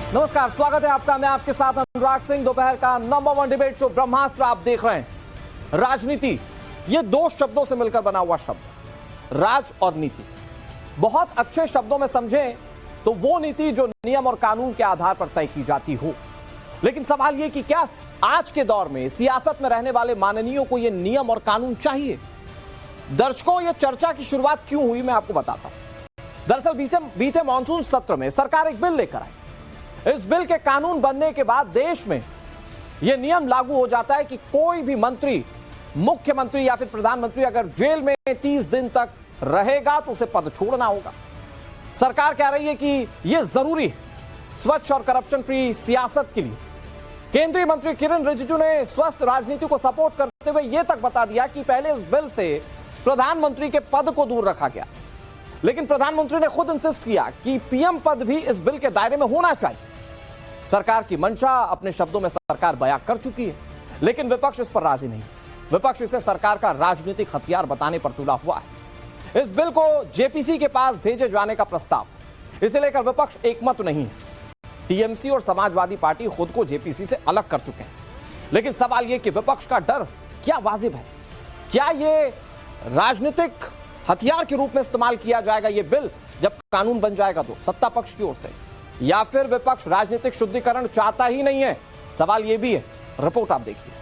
नमस्कार, स्वागत है आपका। मैं आपके साथ अनुराग सिंह। दोपहर का नंबर 1 डिबेट शो ब्रह्मास्त्र आप देख रहे हैं। राजनीति, ये दो शब्दों से मिलकर बना हुआ शब्द, राज और नीति। बहुत अच्छे शब्दों में समझें तो वो नीति जो नियम और कानून के आधार पर तय की जाती हो। लेकिन सवाल यह कि क्या आज के दौर में सियासत में रहने वाले माननीयों को यह नियम और कानून चाहिए? दर्शकों, यह चर्चा की शुरुआत क्यों हुई मैं आपको बताता हूं। दरअसल बीते मॉनसून सत्र में सरकार एक बिल लेकर आई। इस बिल के कानून बनने के बाद देश में यह नियम लागू हो जाता है कि कोई भी मंत्री, मुख्यमंत्री या फिर प्रधानमंत्री अगर जेल में 30 दिन तक रहेगा तो उसे पद छोड़ना होगा। सरकार कह रही है कि यह जरूरी है स्वच्छ और करप्शन फ्री सियासत के लिए। केंद्रीय मंत्री किरण रिजिजू ने स्वस्थ राजनीति को सपोर्ट करते हुए यह तक बता दिया कि पहले इस बिल से प्रधानमंत्री के पद को दूर रखा गया, लेकिन प्रधानमंत्री ने खुद इंसिस्ट किया कि पीएम पद भी इस बिल के दायरे में होना चाहिए। सरकार की मंशा अपने शब्दों में सरकार बयां कर चुकी है, लेकिन विपक्ष इस पर राजी नहीं। विपक्ष इसे सरकार का राजनीतिक हथियार बताने पर तुला हुआ है। इस बिल को जेपीसी के पास भेजे जाने का प्रस्ताव, इसे लेकर विपक्ष एकमत नहीं है। टीएमसी और समाजवादी पार्टी खुद को जेपीसी से अलग कर चुके हैं, लेकिन सवाल यह कि विपक्ष का डर क्या वाजिब है? क्या यह राजनीतिक हथियार के रूप में इस्तेमाल किया जाएगा यह बिल जब कानून बन जाएगा तो सत्ता पक्ष की ओर से, या फिर विपक्ष राजनीतिक शुद्धिकरण चाहता ही नहीं है? सवाल यह भी है। रिपोर्ट आप देखिए।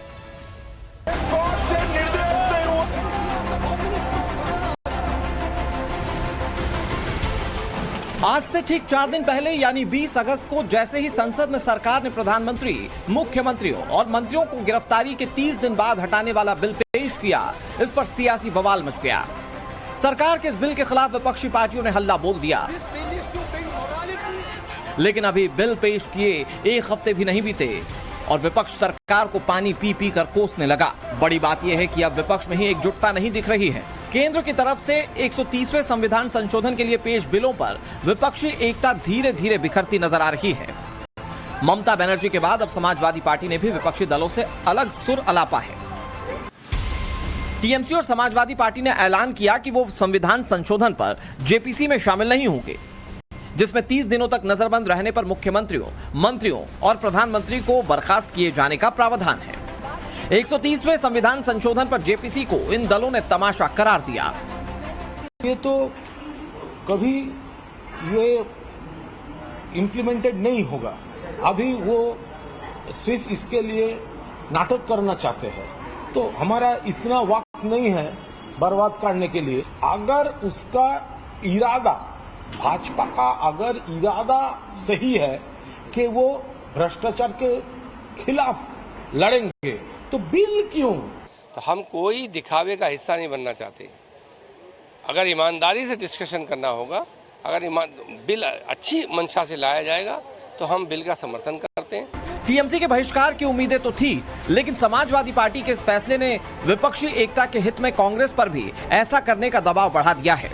आज से ठीक 4 दिन पहले यानी 20 अगस्त को जैसे ही संसद में सरकार ने प्रधानमंत्री, मुख्यमंत्रियों और मंत्रियों को गिरफ्तारी के 30 दिन बाद हटाने वाला बिल पेश किया, इस पर सियासी बवाल मच गया। सरकार के इस बिल के खिलाफ विपक्षी पार्टियों ने हल्ला बोल दिया, लेकिन अभी बिल पेश किए 1 हफ्ते भी नहीं बीते और विपक्ष सरकार को पानी पी पी कर कोसने लगा। बड़ी बात यह है कि अब विपक्ष में ही एकजुटता नहीं दिख रही है। केंद्र की तरफ से 130वें संविधान संशोधन के लिए पेश बिलों पर विपक्षी एकता धीरे धीरे बिखरती नजर आ रही है। ममता बनर्जी के बाद अब समाजवादी पार्टी ने भी विपक्षी दलों से अलग सुर अलापा है। टीएमसी और समाजवादी पार्टी ने ऐलान किया कि वो संविधान संशोधन पर जेपीसी में शामिल नहीं होंगे, जिसमें 30 दिनों तक नजरबंद रहने पर मुख्यमंत्रियों, मंत्रियों और प्रधानमंत्री को बर्खास्त किए जाने का प्रावधान है। 130वें संविधान संशोधन पर जेपीसी को इन दलों ने तमाशा करार दिया। ये तो कभी ये इम्प्लीमेंटेड नहीं होगा। अभी वो सिर्फ इसके लिए नाटक करना चाहते हैं, तो हमारा इतना वक्त नहीं है बर्बाद करने के लिए। अगर उसका इरादा, भाजपा का अगर इरादा सही है कि वो भ्रष्टाचार के खिलाफ लड़ेंगे, तो बिल क्यों? तो हम कोई दिखावे का हिस्सा नहीं बनना चाहते। अगर ईमानदारी से डिस्कशन करना होगा, अगर बिल अच्छी मंशा से लाया जाएगा तो हम बिल का समर्थन करते हैं। टीएमसी के बहिष्कार की उम्मीदें तो थी, लेकिन समाजवादी पार्टी के इस फैसले ने विपक्षी एकता के हित में कांग्रेस पर भी ऐसा करने का दबाव बढ़ा दिया है।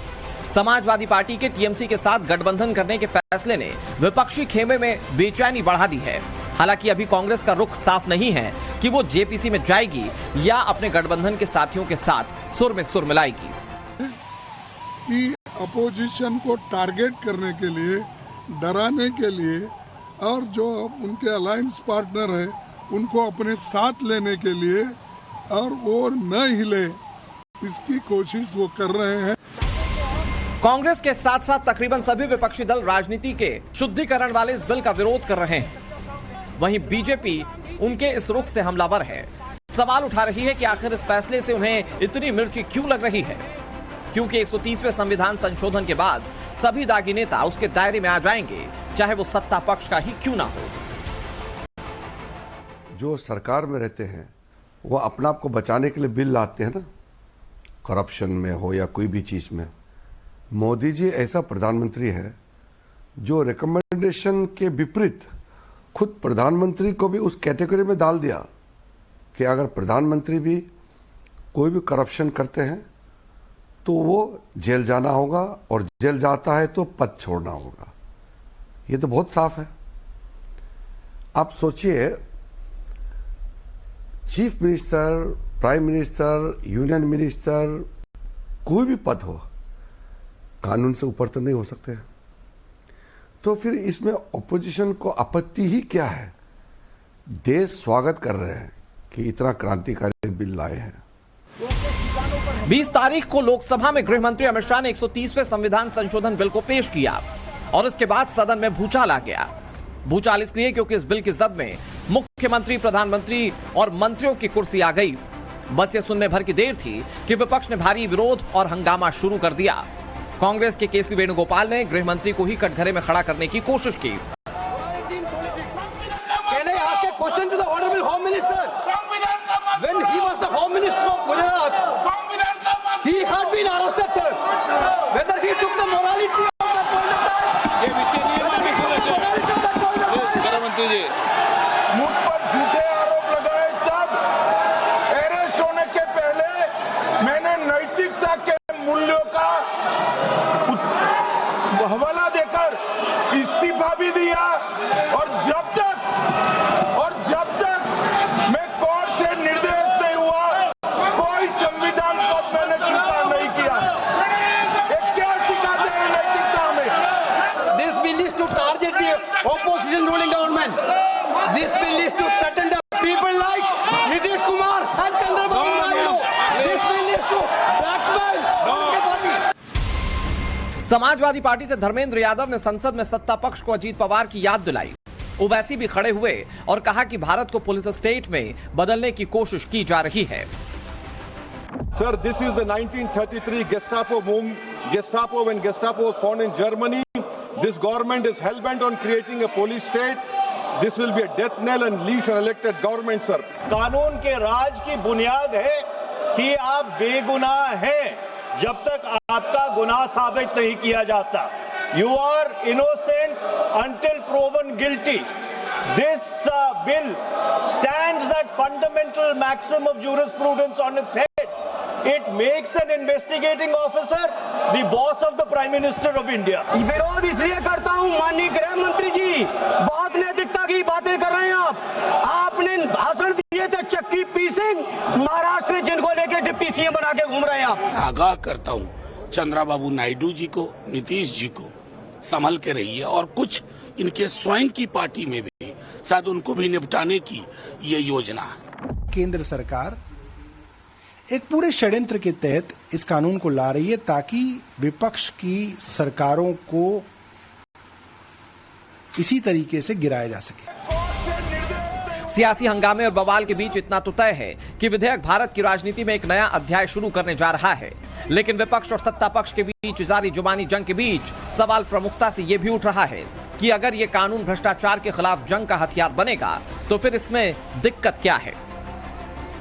समाजवादी पार्टी के टीएमसी के साथ गठबंधन करने के फैसले ने विपक्षी खेमे में बेचैनी बढ़ा दी है। हालांकि अभी कांग्रेस का रुख साफ नहीं है कि वो जेपीसी में जाएगी या अपने गठबंधन के साथियों के साथ सुर में सुर मिलाएगी। कि अपोजिशन को टारगेट करने के लिए, डराने के लिए और जो उनके अलायंस पार्टनर है उनको अपने साथ लेने के लिए और वो न हिले, इसकी कोशिश वो कर रहे हैं। कांग्रेस के साथ साथ तकरीबन सभी विपक्षी दल राजनीति के शुद्धिकरण वाले इस बिल का विरोध कर रहे हैं। वहीं बीजेपी उनके इस रुख से हमलावर है। सवाल उठा रही है कि आखिर इस फैसले से उन्हें इतनी मिर्ची क्यों लग रही है, क्योंकि 130वें संविधान संशोधन के बाद सभी दागी नेता उसके दायरे में आ जाएंगे, चाहे वो सत्ता पक्ष का ही क्यों ना हो। जो सरकार में रहते हैं वो अपना आप को बचाने के लिए बिल लाते हैं ना, करप्शन में हो या कोई भी चीज में। मोदी जी ऐसा प्रधानमंत्री है जो रिकमेंडेशन के विपरीत खुद प्रधानमंत्री को भी उस कैटेगरी में डाल दिया कि अगर प्रधानमंत्री भी कोई भी करप्शन करते हैं तो वो जेल जाना होगा और जेल जाता है तो पद छोड़ना होगा। ये तो बहुत साफ है। आप सोचिए, chief minister, prime minister, union minister, कोई भी पद हो, कानून से ऊपर तो नहीं हो सकते। तो फिर इसमें ऑपोजिशन को आपत्ति ही क्या है? देश स्वागत कर रहे हैं कि इतना क्रांतिकारी बिल लाए हैं। 20 तारीख को लोकसभा में गृह मंत्री अमित शाह ने 130वें संविधान संशोधन बिल को पेश किया और इसके बाद सदन में भूचाल आ गया। भूचाल इसलिए क्योंकि इस बिल की जद में मुख्यमंत्री, प्रधानमंत्री और मंत्रियों की कुर्सी आ गई। बस ये सुनने भर की देर थी कि विपक्ष ने भारी विरोध और हंगामा शुरू कर दिया। कांग्रेस के केसी वेणुगोपाल ने गृह मंत्री को ही कटघरे में खड़ा करने की कोशिश की। Question to the Honorable Home Minister. When he was the Home Minister of Gujarat, he had been arrested, sir. Whether he took the morality of that point of time. ये विषय नहीं है, morality of that point of time. गृहमंत्री जी, मुझ पर झूठे आरोप लगाए तब अरेस्ट होने के पहले मैंने नैतिकता के मूल्यों का हवाला देकर इस्तीफा भी दिया और जब तक मैं कोर्ट से निर्देश नहीं हुआ कोई संविधान पद मैंने स्वीकार नहीं किया। ये क्या सिखाते हैं नैतिकता में? This bill is to target the opposition ruling government. This bill is to threaten the people like Nitish Kumar and Chandrababu Naidu. This bill is to blackmail the party. Samajwadi party से धर्मेंद्र यादव ने संसद में सत्ता पक्ष को अजीत पवार की याद दिलाई। ओवैसी भी खड़े हुए और कहा कि भारत को पुलिस स्टेट में बदलने की कोशिश की जा रही है। Sir, this is the 1933 Gestapo when Gestapo was found in Germany. This government is hell-bent on creating a police state. This will be a death knell and leash an elected government, sir. कानून के राज की बुनियाद है कि आप बेगुनाह हैं जब तक आपका गुनाह साबित नहीं किया जाता। You are innocent until proven guilty. This bill stands that fundamental maxim of jurisprudence on its head. It makes an investigating officer the boss of the Prime Minister of India. विरोध इसलिए करता हूं माननीय गृह मंत्री जी, बहुत नैतिकता की बातें कर रहे हैं आप। आपने भाषण दिए थे चक्की पी सिंह, महाराष्ट्र में जिनको लेके डिप्टी सीएम बना के घूम रहे हैं आप। आगाह करता हूँ चंद्रबाबू नायडू जी को, नीतीश जी को संभल के रहिए और कुछ इनके स्वयं की पार्टी में भी शायद उनको भी निपटाने की ये योजना है। केंद्र सरकार एक पूरे षड्यंत्र के तहत इस कानून को ला रही है ताकि विपक्ष की सरकारों को इसी तरीके से गिराया जा सके। सियासी हंगामे और बवाल के बीच इतना तो तय है कि विधेयक भारत की राजनीति में एक नया अध्याय शुरू करने जा रहा है। लेकिन विपक्ष और सत्ता पक्ष के बीच जारी जुबानी जंग के बीच सवाल प्रमुखता से यह भी उठ रहा है कि अगर यह कानून भ्रष्टाचार के खिलाफ जंग का हथियार बनेगा तो फिर इसमें दिक्कत क्या है?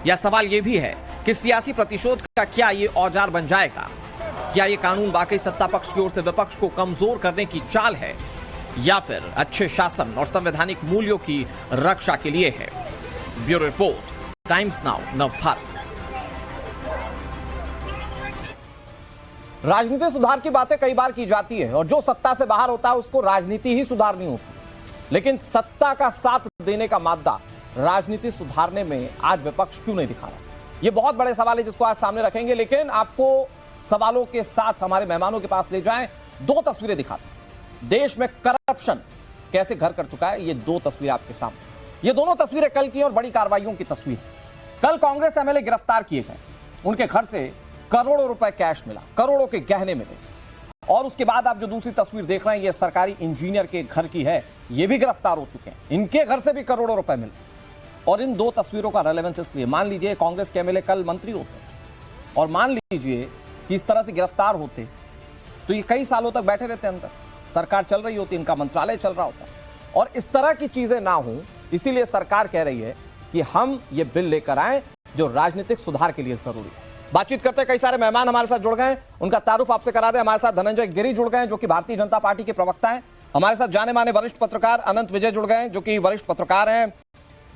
यह सवाल यह भी है कि सियासी प्रतिशोध का क्या ये औजार बन जाएगा? क्या ये कानून वाकई सत्ता पक्ष की ओर से विपक्ष को कमजोर करने की चाल है या फिर अच्छे शासन और संवैधानिक मूल्यों की रक्षा के लिए है? Bureau report, times now, Navbharat. राजनीति सुधार की बातें कई बार की जाती है और जो सत्ता से बाहर होता है उसको राजनीति ही सुधारनी होती है, लेकिन सत्ता का साथ देने का मादा राजनीति सुधारने में आज विपक्ष क्यों नहीं दिखा रहा? ये बहुत बड़े सवाल है जिसको आज सामने रखेंगे, लेकिन आपको सवालों के साथ हमारे मेहमानों के पास ले जाएं, दो तस्वीरें दिखाते हैं। देश में करप्शन कैसे घर कर चुका है, ये दो तस्वीरें आपके सामने। ये दोनों तस्वीरें कल की और बड़ी कार्रवाइयों की तस्वीर। कल कांग्रेस एमएलए गिरफ्तार किए गए, उनके घर से करोड़ों रुपए कैश मिला, करोड़ों के गहने मिले। और उसके बाद आप जो दूसरी तस्वीर देख रहे हैं, ये सरकारी इंजीनियर के घर की है, ये भी गिरफ्तार हो चुके हैं, इनके घर से भी करोड़ों रुपए मिले। और इन दो तस्वीरों का रेलेवेंस इसलिए, मान लीजिए कांग्रेस के एमएलए कल मंत्री होते और मान लीजिए कि इस तरह से गिरफ्तार होते तो ये कई सालों तक बैठे रहते अंदर, सरकार चल रही होती, इनका मंत्रालय चल रहा होता। और इस तरह की चीजें ना हो, इसीलिए सरकार कह रही है कि हम ये बिल लेकर आए जो राजनीतिक सुधार के लिए जरूरी है। बातचीत करते कई सारे मेहमान हमारे साथ जुड़ गए, उनका तारुफ आपसे करा दें। हमारे साथ धनंजय गिरी जुड़ गए जो कि भारतीय जनता पार्टी के प्रवक्ता हैं। हमारे साथ जाने माने वरिष्ठ पत्रकार अनंत विजय जुड़ गए जो कि वरिष्ठ पत्रकार हैं।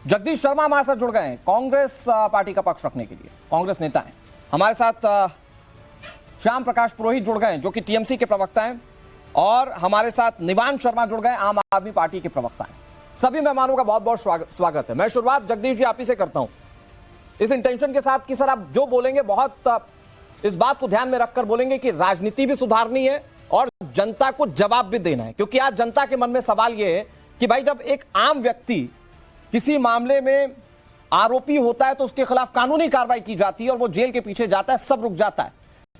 जगदीश शर्मा हमारे साथ जुड़ गए हैं, कांग्रेस पार्टी का पक्ष रखने के लिए, कांग्रेस नेता हैं। हमारे साथ श्याम प्रकाश पुरोहित जुड़ गए जो कि टीएमसी के प्रवक्ता हैं। और हमारे साथ निवान शर्मा जुड़ गए, आम आदमी पार्टी के प्रवक्ता हैं। सभी मेहमानों का बहुत बहुत स्वागत है। मैं शुरुआत जगदीश जी आप ही से करता हूं, इस इंटेंशन के साथ कि सर आप जो बोलेंगे बहुत इस बात को ध्यान में रखकर बोलेंगे कि राजनीति भी सुधारनी है और जनता को जवाब भी देना है, क्योंकि आज जनता के मन में सवाल यह है कि भाई जब एक आम व्यक्ति किसी मामले में आरोपी होता है तो उसके खिलाफ कानूनी कार्रवाई की जाती है और वो जेल के पीछे जाता है, सब रुक जाता है।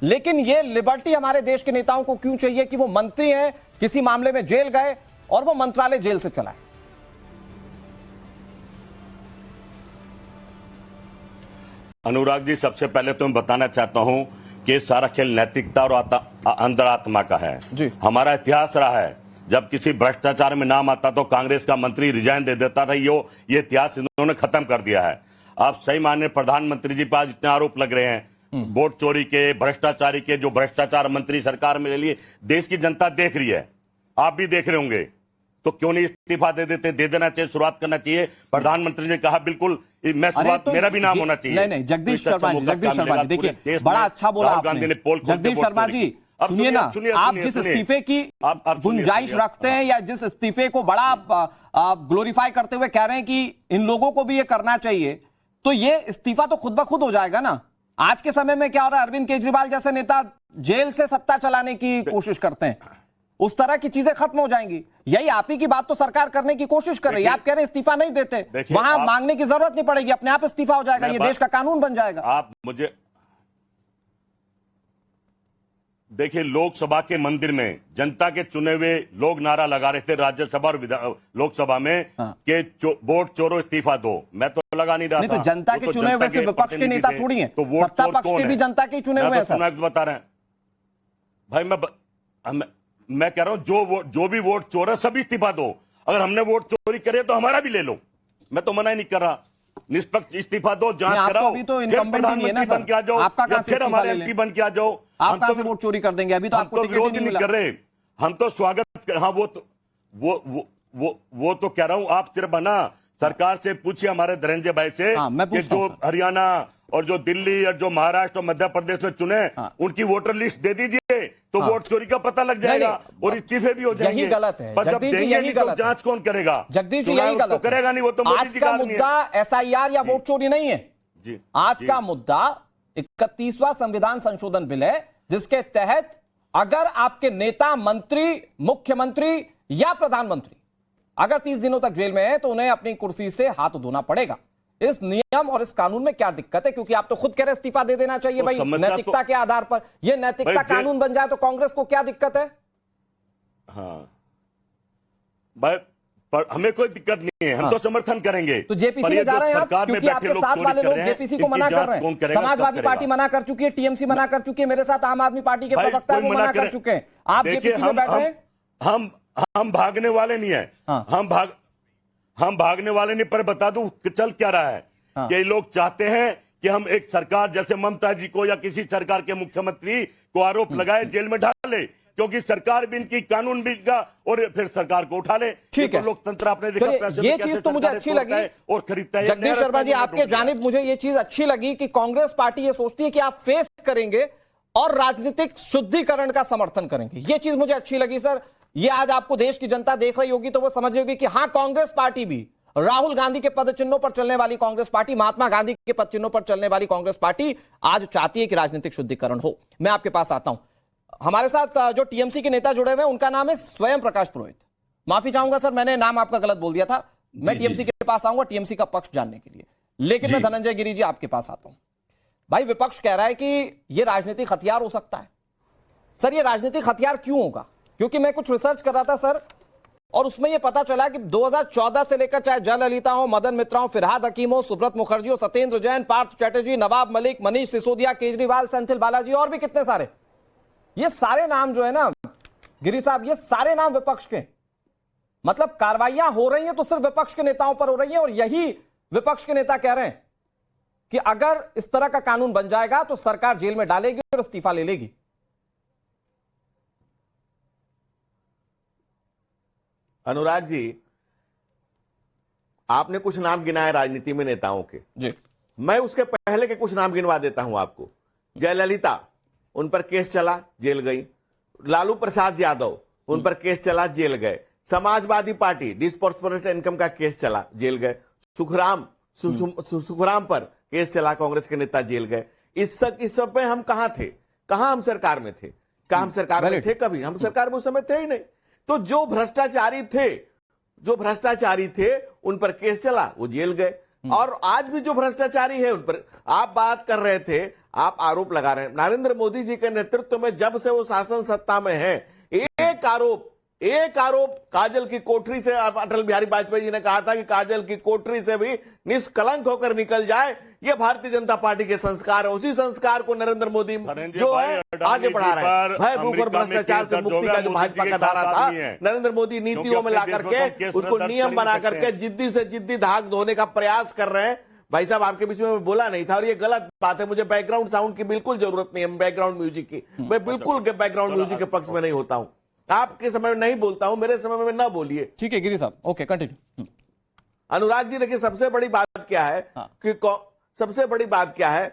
लेकिन ये लिबर्टी हमारे देश के नेताओं को क्यों चाहिए कि वो मंत्री हैं, किसी मामले में जेल गए और वो मंत्रालय जेल से चलाए? अनुराग जी, सबसे पहले तो मैं बताना चाहता हूं कि सारा खेल नैतिकता और अंतरात्मा का है जी। हमारा इतिहास रहा है, जब किसी भ्रष्टाचार में नाम आता तो कांग्रेस का मंत्री रिजाइन दे देता था। ये इतिहास इन्होंने खत्म कर दिया है। आप सही माने प्रधानमंत्री जी पर आज इतने आरोप लग रहे हैं वोट चोरी के, भ्रष्टाचारी के, जो भ्रष्टाचार मंत्री सरकार में ले लिए। देश की जनता देख रही है, आप भी देख रहे होंगे, तो क्यों नहीं इस्तीफा दे देना चाहिए, शुरुआत करना चाहिए। प्रधानमंत्री ने कहा बिल्कुल मैं शुरुआत, मेरा भी नाम होना चाहिए। नहीं, जगदीश शर्मा जी देखिए बड़ा अच्छा बोला आपने। जगदीश शर्मा जी सुनिए ना, आप जिस इस्तीफे की गुंजाइश रखते हैं या जिस इस्तीफे को बड़ा ग्लोरीफाई करते हुए कह रहे हैं कि इन लोगों को भी ये करना चाहिए, तो ये इस्तीफा तो खुद ब खुद हो जाएगा ना। आज के समय में क्या हो रहा है, अरविंद केजरीवाल जैसे नेता जेल से सत्ता चलाने की कोशिश करते हैं, उस तरह की चीजें खत्म हो जाएंगी। यही आप ही की बात तो सरकार करने की कोशिश कर रही है। आप कह रहे हैं इस्तीफा नहीं देते, वहां मांगने की जरूरत नहीं पड़ेगी, अपने आप इस्तीफा हो जाएगा, ये देश का कानून बन जाएगा। आप मुझे देखिए, लोकसभा के मंदिर में जनता के चुने हुए लोग नारा लगा रहे थे राज्यसभा और लोकसभा में कि वोट चोरो इस्तीफा दो। मैं तो लगा नहीं रहा था। तो जनता के चुने हुए से विपक्ष के नेता थोड़ी हैं, तो वोट सत्ता पक्ष के भी जनता के चुने हुए हैं। बता रहे हैं भाई, मैं कह रहा हूं जो भी वोट चोर है सभी इस्तीफा दो। अगर हमने वोट चोरी करे तो हमारा भी ले लो, मैं तो मना ही नहीं कर रहा। निष्पक्ष इस्तीफा दो, जांच कराओ, फिर प्रधानमंत्री बन के आ जाओ, फिर हमारे एमपी बन के आ जाओ। आप कहां से वोट चोरी कर देंगे? अभी तो आपको विरोध नहीं कर रहे, हम तो स्वागत। हाँ, वो तो कह रहा हूं, आप सिर्फ बना सरकार से पूछिए हमारे धनंजय भाई से कि जो हरियाणा और जो दिल्ली और जो महाराष्ट्र और मध्य प्रदेश में चुने उनकी वोटर लिस्ट दे दीजिए, तो वोट चोरी का पता लग जाएगा और इस्तीफे भी हो जाएंगे। यही गलत है, पर जब देंगे नहीं तो जांच कौन करेगा? जगदीश जी यही गलत तो करेगा नहीं, वो तो आज का मुद्दा एसआईआर या वोट चोरी नहीं है जी। आज का मुद्दा 31वां संविधान संशोधन बिल है, जिसके तहत अगर आपके नेता, मंत्री, मुख्यमंत्री या प्रधानमंत्री अगर 30 दिनों तक जेल में है तो उन्हें अपनी कुर्सी से हाथ धोना पड़ेगा। इस नियम और इस कानून में क्या दिक्कत है? क्योंकि आप तो खुद कह रहे इस्तीफा दे देना चाहिए भाई नैतिकता के आधार पर। यह नैतिकता कानून बन जाए तो कांग्रेस को क्या दिक्कत है? हाँ भाई, पर हमें कोई दिक्कत नहीं है, हम तो समर्थन करेंगे। तो जेपीसी में जा रहे हैं आप, क्योंकि आपके साथ वाले लोग जेपीसी को मना कर रहे हैं। समाजवादी पार्टी मना कर चुकी है, टीएमसी मना कर चुकी है, मेरे साथ आम आदमी पार्टी के प्रवक्ता वो मना कर चुके हैं। आप जेपीसी में बैठे हैं। हम भागने वाले नहीं है, हम भागने वाले नहीं। पर बता दूं चल क्या रहा है कि लोग चाहते हैं कि हम एक सरकार जैसे ममता जी को या किसी सरकार के मुख्यमंत्री को आरोप लगाए, जेल में डाले, क्योंकि सरकार भी इनकी, कानून भी इनका, और फिर सरकार को उठा ले। ठीक है, तो लोकतंत्र आपने देखा ये चीज तो मुझे अच्छी लगी और खरीदता है। जगदीश शर्मा जी, आपके जानिब मुझे ये चीज अच्छी लगी कि कांग्रेस पार्टी ये सोचती है कि आप फेस करेंगे और राजनीतिक शुद्धिकरण का समर्थन करेंगे। ये चीज मुझे अच्छी लगी सर। ये आज आपको देश की जनता देख रही होगी तो वो समझ होगी कि हां, कांग्रेस पार्टी भी, राहुल गांधी के पद चिन्हों पर चलने वाली कांग्रेस पार्टी, महात्मा गांधी के पद चिन्हों पर चलने वाली कांग्रेस पार्टी आज चाहती है कि राजनीतिक शुद्धिकरण हो। मैं आपके पास आता हूं, हमारे साथ जो टीएमसी के नेता जुड़े हुए हैं उनका नाम है स्वयं प्रकाश पुरोहित। माफी चाहूंगा सर, मैंने नाम आपका गलत बोल दिया था। मैं टीएमसी के पास आऊंगा टीएमसी का पक्ष जानने के लिए, लेकिन मैं धनंजय गिरी जी आपके पास आता हूं। भाई, विपक्ष कह रहा है कि यह राजनीतिक हथियार हो सकता है। सर, यह राजनीतिक हथियार क्यों होगा? क्योंकि मैं कुछ रिसर्च कर रहा था सर, और उसमें यह पता चला कि 2014 से लेकर चाहे जयललिता हो, मदन मित्रा हो, फिरहाद हकीम हो, सुब्रत मुखर्जी हो, सत्येंद्र जैन, पार्थ चैटर्जी, नवाब मलिक, मनीष सिसोदिया, केजरीवाल, सेंथिल बालाजी और भी कितने सारे, ये सारे नाम जो है ना गिरी साहब, ये सारे नाम विपक्ष के। मतलब कार्रवाइयां हो रही हैं तो सिर्फ विपक्ष के नेताओं पर हो रही हैं, और यही विपक्ष के नेता कह रहे हैं कि अगर इस तरह का कानून बन जाएगा तो सरकार जेल में डालेगी और इस्तीफा ले लेगी। अनुराग जी, आपने कुछ नाम गिनाए राजनीति में नेताओं के जी, मैं उसके पहले के कुछ नाम गिनवा देता हूं आपको। जयललिता, उन पर केस चला, जेल गई। लालू प्रसाद यादव, उन पर केस चला, जेल गए। समाजवादी पार्टी डिस्प्रोपोर्शनेट इनकम का केस चला, जेल गए। सुखराम पर केस चला, कांग्रेस के नेता जेल गए। इस सब पे हम कहां थे? कहां हम सरकार में थे? क्या हम सरकार में थे कभी? हम सरकार में उस समय थे ही नहीं। तो जो भ्रष्टाचारी थे उन पर केस चला, वो जेल गए। और आज भी जो भ्रष्टाचारी है उन पर आप बात कर रहे थे, आप आरोप लगा रहे हैं। नरेंद्र मोदी जी के नेतृत्व में जब से वो शासन सत्ता में है, एक आरोप काजल की कोठरी से, अटल बिहारी वाजपेयी जी ने कहा था कि काजल की कोठरी से भी निष्कलंक होकर निकल जाए, ये भारतीय जनता पार्टी के संस्कार है। उसी संस्कार को नरेंद्र मोदी जो है आगे बढ़ा रहे हैं। भय भूख और भ्रष्टाचार से मुक्ति का जो भाजपा का नारा था, नरेंद्र मोदी नीतियों में ला करके उसको नियम बना करके जिद्दी से जिद्दी धाक धोने का प्रयास कर रहे हैं। भाई साहब, आपके बीच में मैं बोला नहीं था और ये गलत बात है। मुझे बैकग्राउंड साउंड की बिल्कुल जरूरत नहीं है, बैकग्राउंड म्यूजिक की। मैं बिल्कुल बैकग्राउंड म्यूजिक के पक्ष में नहीं होता हूं। आपके समय में नहीं बोलता हूं, मेरे समय में ना बोलिए। ठीक है गिरी साहब, ओके कंटिन्यू। अनुराग जी देखिए, सबसे बड़ी बात क्या है कि सबसे बड़ी बात क्या है,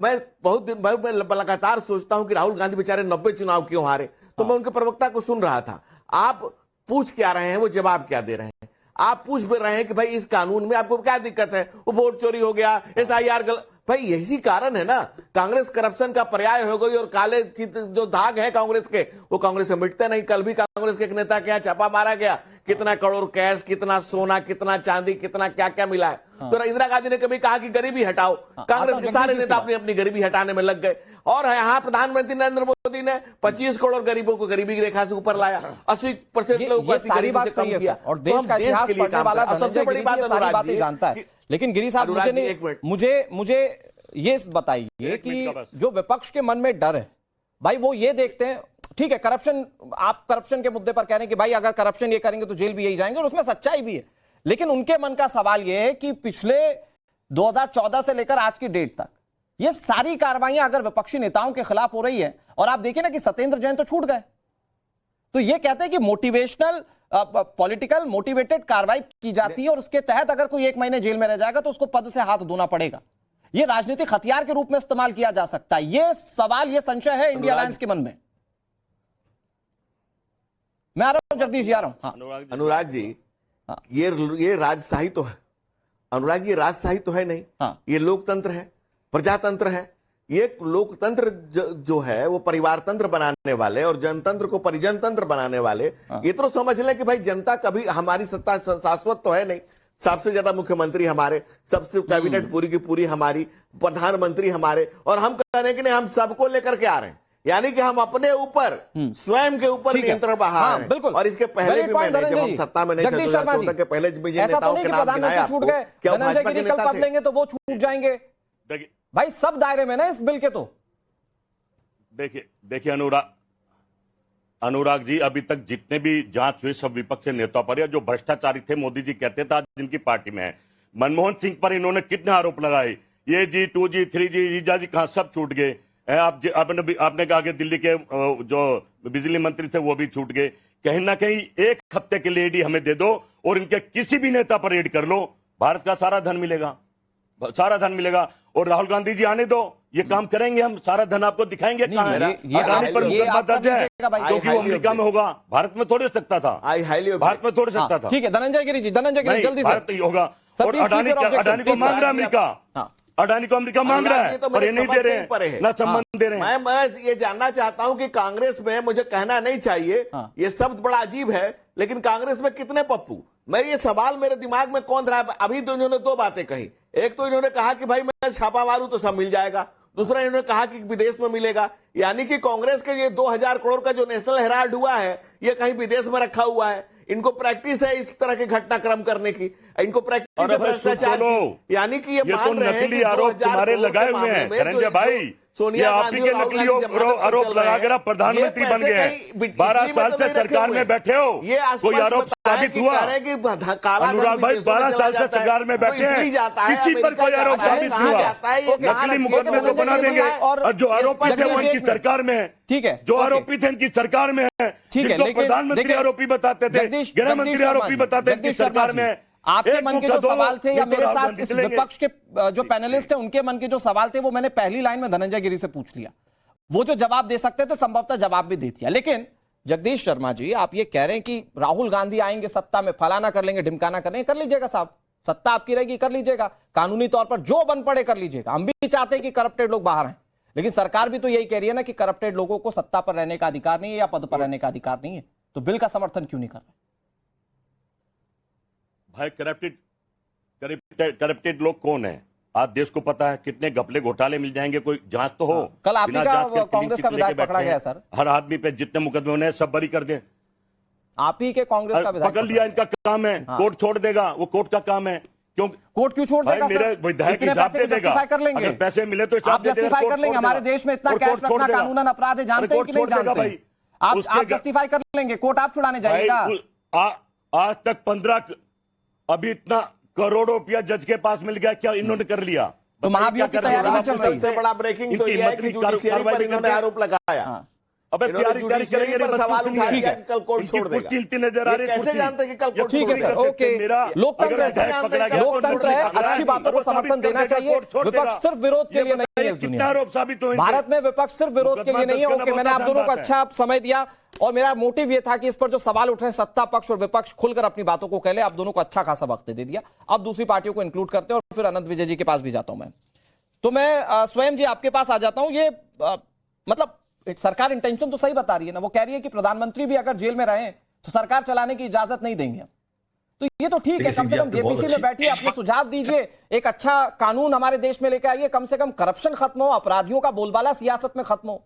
मैं बहुत दिन मैं लगातार सोचता हूं कि राहुल गांधी बेचारे 90 चुनाव क्यों हारे। तो मैं उनके प्रवक्ता को सुन रहा था, आप पूछ क्या रहे हैं, वो जवाब क्या दे रहे हैं। आप पूछ भी रहे हैं कि भाई इस कानून में आपको क्या दिक्कत है, वो वोट चोरी हो गया, SIR गलत। भाई यही कारण है ना, कांग्रेस करप्शन का पर्याय हो गई और काले चित्र जो दाग है कांग्रेस के, वो कांग्रेस से मिटते नहीं। कल भी कांग्रेस के एक नेता के यहाँ छापा मारा गया, कितना करोड़ कैश, कितना सोना, कितना चांदी, कितना क्या क्या मिला है। तो इंदिरा गांधी ने कभी कहा कि गरीबी हटाओ, कांग्रेस के सारे नेता अपनी गरीबी हटाने में लग गए। और यहाँ प्रधानमंत्री नरेंद्र मोदी ने 25 करोड़ गरीबों को गरीबी रेखा से ऊपर लाया, 80% लोगों को सारी बात सही है और देश का इतिहास पढ़ने वाला सबसे बड़ी बात अनुराग जी जानता है। लेकिन गिरी साहब, मुझे ये बताइए कि जो विपक्ष के मन में डर है, भाई वो ये देखते हैं, ठीक है करप्शन, आप करप्शन के मुद्दे पर कह रहे हैं कि भाई अगर करप्शन ये करेंगे तो जेल भी यही जाएंगे, और उसमें सच्चाई भी है। लेकिन उनके मन का सवाल यह है कि पिछले 2014 से लेकर आज की डेट तक ये सारी कार्रवाइयां अगर विपक्षी नेताओं के खिलाफ हो रही है, और आप देखिए ना कि सत्येंद्र जैन तो छूट गए, तो ये कहते हैं कि मोटिवेशनल पॉलिटिकल मोटिवेटेड कार्रवाई की जाती है और उसके तहत अगर कोई 1 महीने जेल में रह जाएगा तो उसको पद से हाथ धोना पड़ेगा। ये राजनीतिक हथियार के रूप में इस्तेमाल किया जा सकता है। ये सवाल, ये संशय है इंडिया अलायंस के मन में। मैं आ रहा हूं जगदीश जी, आ रहा हूं। हाँ। अनुराग जी, ये राजशाही तो है अनुराग, ये राजशाही तो है नहीं। हाँ। ये लोकतंत्र है, प्रजातंत्र है। ये लोकतंत्र जो है वो परिवार तंत्र बनाने वाले और जनतंत्र को परिजनतंत्र बनाने वाले। ये तो समझ लें कि भाई जनता कभी, हमारी सत्ता शाश्वत तो है नहीं। सबसे ज्यादा मुख्यमंत्री हमारे, सबसे कैबिनेट पूरी की पूरी हमारी, प्रधानमंत्री हमारे, और हम कह रहे हैं कि नहीं, हम सबको लेकर के आ रहे हैं, यानी कि हम अपने ऊपर, स्वयं के ऊपर नियंत्रण बढ़ा रहे हैं। बिल्कुल। और इसके पहले भी मैंने, जब हम सत्ता में नहीं थे 2014 के पहले भी नेताओं के नाम गिनाया आपको, क्या भाजपा के नेता लेंगे तो वो छूट जाएंगे भाई सब दायरे में ना इस बिल के। तो देखिए अनुराग जी, अभी तक जितने भी जांच हुई सब विपक्ष के नेताओं पर, या जो भ्रष्टाचारी थे मोदी जी कहते थे आज जिनकी पार्टी में है। मनमोहन सिंह पर इन्होंने कितने आरोप लगाए, ये जी 2G 3G जीजा जी कहां सब छूट गए। आपने कहा कि दिल्ली के जो बिजली मंत्री थे वो भी छूट गए। कहीं ना कहीं 1 हफ्ते के लिए ईडी हमें दे दो और इनके किसी भी नेता पर रेड कर लो, भारत का सारा धन मिलेगा, सारा धन मिलेगा। और राहुल गांधी जी आने दो, ये काम करेंगे, हम सारा धन आपको दिखाएंगे। कहां है अडानी पर मुकदमा दर्ज है, क्योंकि वो अमेरिका में होगा, भारत में थोड़े सकता था, भारत में थोड़े सकता था। ठीक है धनंजय गिरी जी, जल्दी से। भारत होगा। और अडानी को मांग रहा है अमेरिका, अडानी को अमेरिका मांग रहा है, और ये नहीं दे रहे हैं, ना संबंध दे रहे हैं। मैं ये जानना चाहता हूं कि कांग्रेस में, मुझे कहना नहीं चाहिए, ये शब्द बड़ा अजीब है, लेकिन कांग्रेस में कितने पप्पू? मैं ये सवाल मेरे दिमाग में कौन रहा है। अभी तो इन्होंने 2 बातें कही। एक तो इन्होंने कहा कि भाई मैं छापा मारूं तो सब मिल जाएगा, दूसरा इन्होंने कहा कि विदेश में मिलेगा, यानी कि कांग्रेस के ये 2000 करोड़ का जो नेशनल हेराल्ड हुआ है, ये कहीं विदेश में रखा हुआ है। इनको प्रैक्टिस है इस तरह के घटनाक्रम करने की, इनको प्रैक्टिस है भ्रष्टाचार की, यानी कि ये मान रहे हैं कि आरोप तुम्हारे लगाए हुए हैं धनंजय भाई, सोनिया गांधी के नकली आरोप लगाकर प्रधानमंत्री बन गए। 12 साल से सरकार में बैठे हो, ये कोई आरोप साबित हुआ? अनुराग भाई 12 साल से सरकार में बैठे हैं, किसी पर कोई आरोप साबित हुआ? नकली मुकदमे तो बना देंगे, और जो आरोपी थे वो इनकी सरकार में है। ठीक है, जो आरोपी थे इनकी सरकार में है। ठीक है, प्रधानमंत्री आरोपी बताते थे, गृह मंत्री आरोपी बताते थे इनकी सरकार में। आपके मन के जो सवाल थे, या मेरे साथ इस विपक्ष के जो पैनलिस्ट हैं उनके मन के जो सवाल थे, वो मैंने पहली लाइन में धनंजय गिरी से पूछ लिया। वो जो जवाब दे सकते थे संभवतः जवाब भी दे दिया। लेकिन जगदीश शर्मा जी, आप ये कह रहे हैं कि राहुल गांधी आएंगे सत्ता में, फलाना कर लेंगे, ढिमकाना कर लेंगे। कर लीजिएगा साहब, सत्ता आपकी रहेगी, कर लीजिएगा, कानूनी तौर पर जो बन पड़े कर लीजिएगा। हम भी चाहते हैं कि करप्टेड लोग बाहर आए, लेकिन सरकार भी तो यही कह रही है ना कि करप्टेड लोगों को सत्ता पर रहने का अधिकार नहीं है या पद पर रहने का अधिकार नहीं है, तो बिल का समर्थन क्यों नहीं कर रहे? भाई करप्टेड लोग कौन है? आज देश को पता है कितने घपले घोटाले मिल जाएंगे, कोई जांच तो हो। कल आप ही बिना का जांच के कांग्रेस का विधायक पकड़ा गया सर। हर आदमी पे जितने मुकदमे होने हैं सब बरी कर दें। आप ही के कांग्रेस का विधायक पकड़ लिया, इनका काम है। कोर्ट छोड़ देगा, वो कोर्ट का काम है। क्यों कोर्ट क्यों छोड़ देगा? मेरे विधायक हिसाब दे देगा, कर लेंगे, अगर पैसे मिले तो आप जस्टिफाई कर लेंगे। हमारे देश में इतना कैश रखना कानूनन अपराध है, जानते हैं कि नहीं जानते? आप जस्टिफाई कर लेंगे, कोर्ट आप छुड़ाने जाइएगा। आज तक 15 अभी इतना करोड़ों रुपया जज के पास मिल गया, क्या इन्होंने कर लिया? तो महाभियोग की तैयारी भी चल रही है। सबसे बड़ा ब्रेकिंग तो यह है कि जुडिशियरी पर इन्होंने आरोप लगाया। अबे जुडिशियरी पर सवाल उठा दिया कि कल कोर्ट छोड़ देगा। चिलती नजर आ रही है। कैसे जानते कि कल कोर्ट ठीक है सर, ओके। लोकतंत्र है, अच्छी बातों को समर्थन देना चाहिए। विपक्ष सिर्फ विरोध के लिए नहीं है इस दुनिया में। भारत में विपक्ष सिर्फ विरोध के लिए नहीं है। ओके, मैंने आप दोनों को अच्छा समय दिया और मेरा मोटिव यह था कि इस पर जो सवाल उठ रहे हैं सत्ता पक्ष और विपक्ष खुलकर अपनी बातों को कह ले। आप दोनों को अच्छा खासा वक्त दे दिया। अब दूसरी पार्टियों को इंक्लूड करते हैं और फिर अनंत विजय जी के पास भी जाता हूं मैं। तो मैं स्वयं जी आपके पास आ जाता हूं। ये मतलब सरकार इंटेंशन तो सही बता रही है ना, वो कह रही है कि प्रधानमंत्री भी अगर जेल में रहे तो सरकार चलाने की इजाजत नहीं देंगे। तो ये तो ठीक है, कम से कम जेपीसी में बैठिए, अपने सुझाव दीजिए, एक अच्छा कानून हमारे देश में लेकर आइए, कम से कम करप्शन खत्म हो, अपराधियों का बोलबाला सियासत में खत्म हो।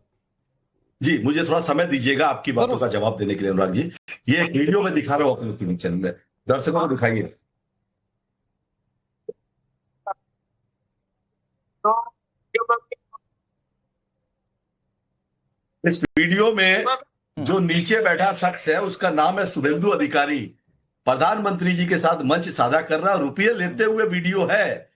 जी, मुझे थोड़ा समय दीजिएगा आपकी बातों का जवाब देने के लिए अनुराग जी। ये एक वीडियो में दिखा रहा हूं अपने टीवी चैनल में, दर्शकों को दिखाइए। इस वीडियो में जो नीचे बैठा शख्स है उसका नाम है शुभेंदु अधिकारी। प्रधानमंत्री जी के साथ मंच साझा कर रहा, रुपये लेते हुए वीडियो है।